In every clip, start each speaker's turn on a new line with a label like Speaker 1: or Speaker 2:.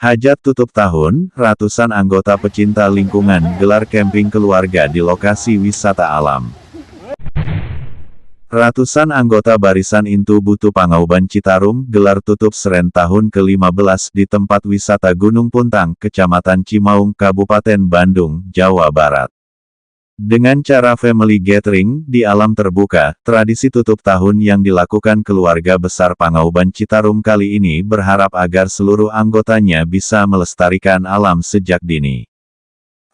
Speaker 1: Hajat tutup tahun, ratusan anggota pecinta lingkungan gelar camping keluarga di lokasi wisata alam. Ratusan anggota Barisan Intu Butu Pangauban Citarum gelar tutup seren tahun ke-15 di tempat wisata Gunung Puntang, Kecamatan Cimaung, Kabupaten Bandung, Jawa Barat. Dengan cara family gathering di alam terbuka, tradisi tutup tahun yang dilakukan keluarga besar Pangauban Citarum kali ini berharap agar seluruh anggotanya bisa melestarikan alam sejak dini.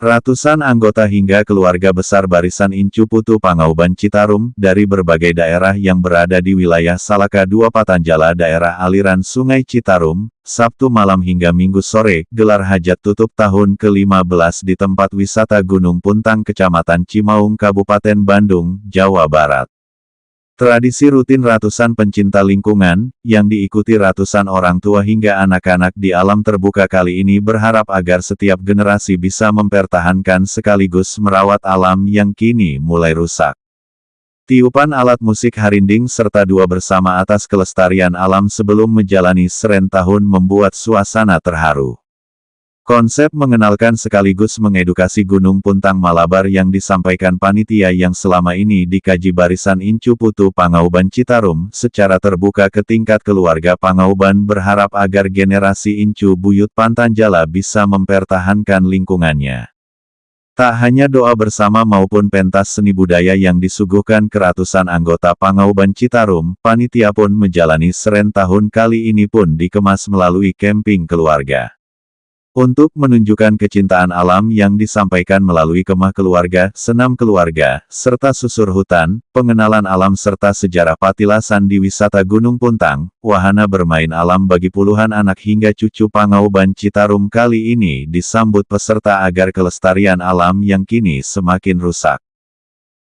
Speaker 1: Ratusan anggota hingga keluarga besar Barisan Incu Putu Pangauban Citarum dari berbagai daerah yang berada di wilayah Salaka II Patanjala daerah aliran Sungai Citarum, Sabtu malam hingga Minggu sore, gelar hajat tutup tahun ke-15 di tempat wisata Gunung Puntang Kecamatan Cimaung Kabupaten Bandung, Jawa Barat. Tradisi rutin ratusan pencinta lingkungan, yang diikuti ratusan orang tua hingga anak-anak di alam terbuka kali ini berharap agar setiap generasi bisa mempertahankan sekaligus merawat alam yang kini mulai rusak. Tiupan alat musik harinding serta dua bersama atas kelestarian alam sebelum menjalani seren tahun membuat suasana terharu. Konsep mengenalkan sekaligus mengedukasi Gunung Puntang Malabar yang disampaikan panitia yang selama ini dikaji Barisan Incu Putu Pangauban Citarum secara terbuka ke tingkat keluarga Pangauban berharap agar generasi Incu Buyut Pantanjala bisa mempertahankan lingkungannya. Tak hanya doa bersama maupun pentas seni budaya yang disuguhkan ke ratusan anggota Pangauban Citarum, panitia pun menjalani seren tahun kali ini pun dikemas melalui camping keluarga. Untuk menunjukkan kecintaan alam yang disampaikan melalui kemah keluarga, senam keluarga, serta susur hutan, pengenalan alam serta sejarah patilasan di wisata Gunung Puntang, wahana bermain alam bagi puluhan anak hingga cucu Pangauban Citarum kali ini disambut peserta agar kelestarian alam yang kini semakin rusak.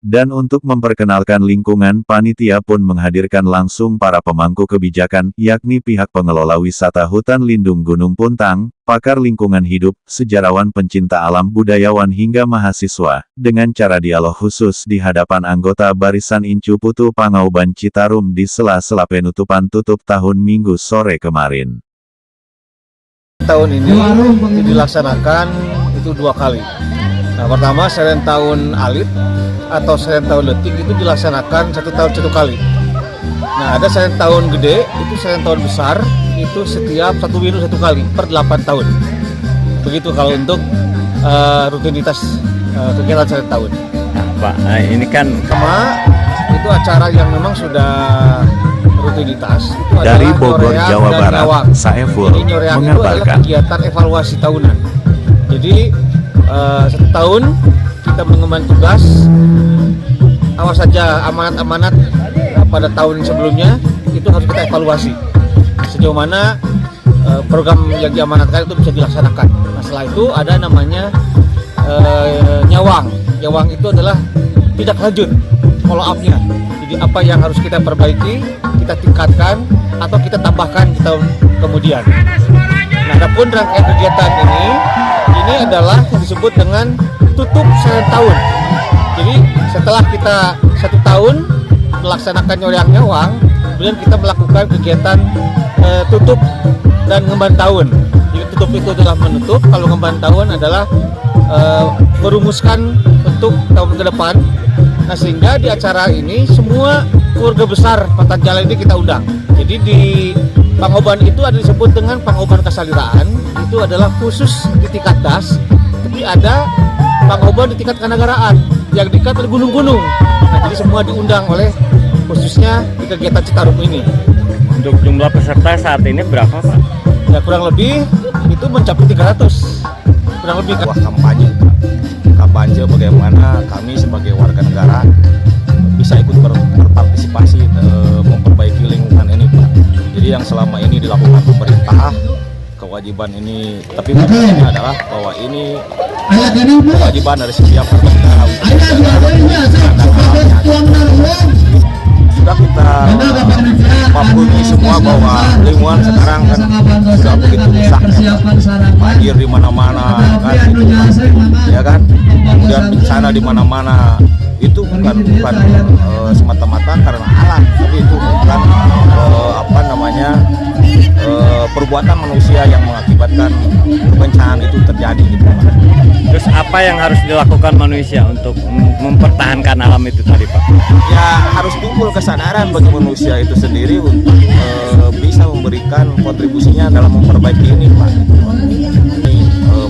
Speaker 1: Dan untuk memperkenalkan lingkungan, panitia pun menghadirkan langsung para pemangku kebijakan, yakni pihak pengelola wisata hutan lindung Gunung Puntang, pakar lingkungan hidup, sejarawan pencinta alam budayawan hingga mahasiswa, dengan cara dialog khusus di hadapan anggota Barisan Incu Putu Pangauban Citarum di sela-sela penutupan tutup tahun Minggu sore kemarin.
Speaker 2: Tahun ini dilaksanakan itu 2 kali. Nah, pertama seren tahun alit atau seren tahun letik itu dilaksanakan 1 tahun 1 kali. Nah, ada seren tahun gede, itu seren tahun besar, itu setiap 1 minggu 1 kali per 8 tahun. Begitu kalau untuk rutinitas kegiatan seren tahun.
Speaker 3: Nah, Pak, ini kan
Speaker 2: itu acara yang memang sudah rutinitas. Itu
Speaker 1: dari Bogor, Jawa Barat, Saeful mengabarkan
Speaker 2: kegiatan evaluasi tahunan. Jadi 1 tahun kita mengemban tugas, awas saja amanat-amanat pada tahun sebelumnya itu harus kita evaluasi sejauh mana program yang diamanatkan itu bisa dilaksanakan. Nah, setelah itu ada namanya nyawang. Nyawang itu adalah tidak lanjut, follow up-nya. Jadi apa yang harus kita perbaiki, kita tingkatkan atau kita tambahkan di tahun kemudian. Nah, adapun rangkaian kegiatan ini adalah yang disebut dengan tutup seren tahun. Jadi setelah kita 1 tahun melaksanakan nyawang, kemudian kita melakukan kegiatan tutup dan ngemban tahun. Jadi tutup itu adalah menutup, kalau ngemban tahun adalah merumuskan untuk tahun ke depan. Nah, sehingga di acara ini semua keluarga besar Patanjala ini kita undang. Jadi di Pangauban itu ada disebut dengan Pangauban Kasaliraan, itu adalah khusus di tingkat das, tapi ada Pangauban di tingkat kenegaraan yang diikat oleh gunung-gunung. Nah, jadi semua diundang oleh khususnya di kegiatan Citarum ini.
Speaker 3: untuk jumlah peserta saat ini berapa, Pak?
Speaker 2: Ya, kurang lebih itu mencapai 300. Kurang lebih
Speaker 4: sebuah kampanye bagaimana kami sebagai warga negara bisa ikut berpartisipasi memperbaiki lingkungan ini, Pak. Jadi yang selama ini dilakukan pemerintah, kewajiban ini, tapi masalahnya adalah bahwa ini kewajiban dari setiap warga negara untuk sudah kita maklumi semua bahwa lingkungan sekarang kan sudah begitu rusak, banjir di mana-mana kan, gitu, ya kan, kemudian bencana di mana-mana. Itu bukan semata-mata karena alam, tapi itu bukan perbuatan manusia yang mengakibatkan bencana itu terjadi gitu Pak.
Speaker 3: Terus apa yang harus dilakukan manusia untuk mempertahankan alam itu tadi Pak?
Speaker 4: Ya harus timbul kesadaran bagi manusia itu sendiri untuk bisa memberikan kontribusinya dalam memperbaiki ini Pak. Ini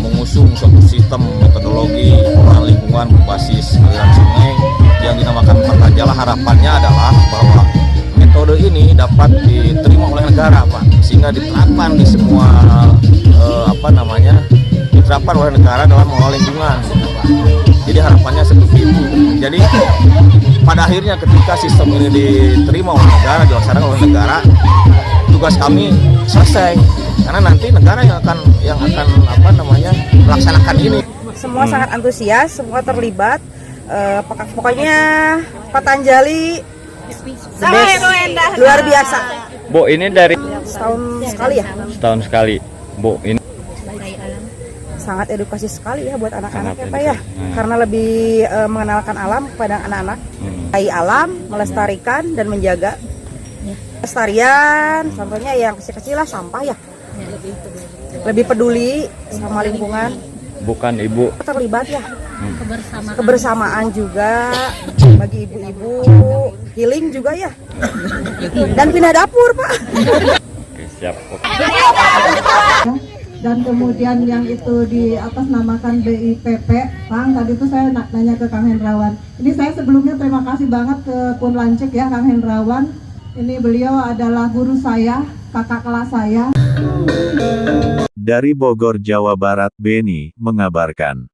Speaker 4: mengusung suatu sistem metodologi pengelolaan lingkungan berbasis aliran sungai yang dinamakan Kartajala. Harapannya adalah bahwa metode ini dapat diterima oleh negara Pak, sehingga diterapkan di semua diterapkan oleh negara dalam mengelola lingkungan gitu, Pak. Jadi harapannya seperti itu. Jadi pada akhirnya ketika sistem ini diterima oleh negara, dilaksanakan oleh negara, tugas kami selesai, karena nanti negara yang akan melaksanakan ini.
Speaker 5: Semua sangat antusias, semua terlibat. Pokoknya Patanjali luar biasa.
Speaker 3: Bu, ini dari
Speaker 5: Setahun sekali ya.
Speaker 3: setahun sekali. Bu, ini
Speaker 5: Sangat edukasi sekali ya buat anak-anak
Speaker 3: Sangat
Speaker 5: ya Pak ya.
Speaker 3: edukasi.
Speaker 5: Karena lebih mengenalkan alam kepada anak-anak. Mencintai alam, melestarikan dan menjaga. Pelestarian, contohnya yang kecil-kecil lah sampah ya. Lebih peduli sama lingkungan.
Speaker 3: bukan Ibu.
Speaker 5: Terlibat ya. Kebersamaan juga bagi ibu-ibu, healing juga ya. Dan pindah dapur Pak.
Speaker 3: Oke, siap. Oke.
Speaker 6: Dan kemudian yang itu di atas namakan BIPP, Kang, tadi itu saya nanya ke Kang Hendrawan. Ini saya sebelumnya terima kasih banget ke Kun Lancik ya, Kang Hendrawan. Ini beliau adalah guru saya, kakak kelas saya.
Speaker 1: Dari Bogor, Jawa Barat, Beni mengabarkan.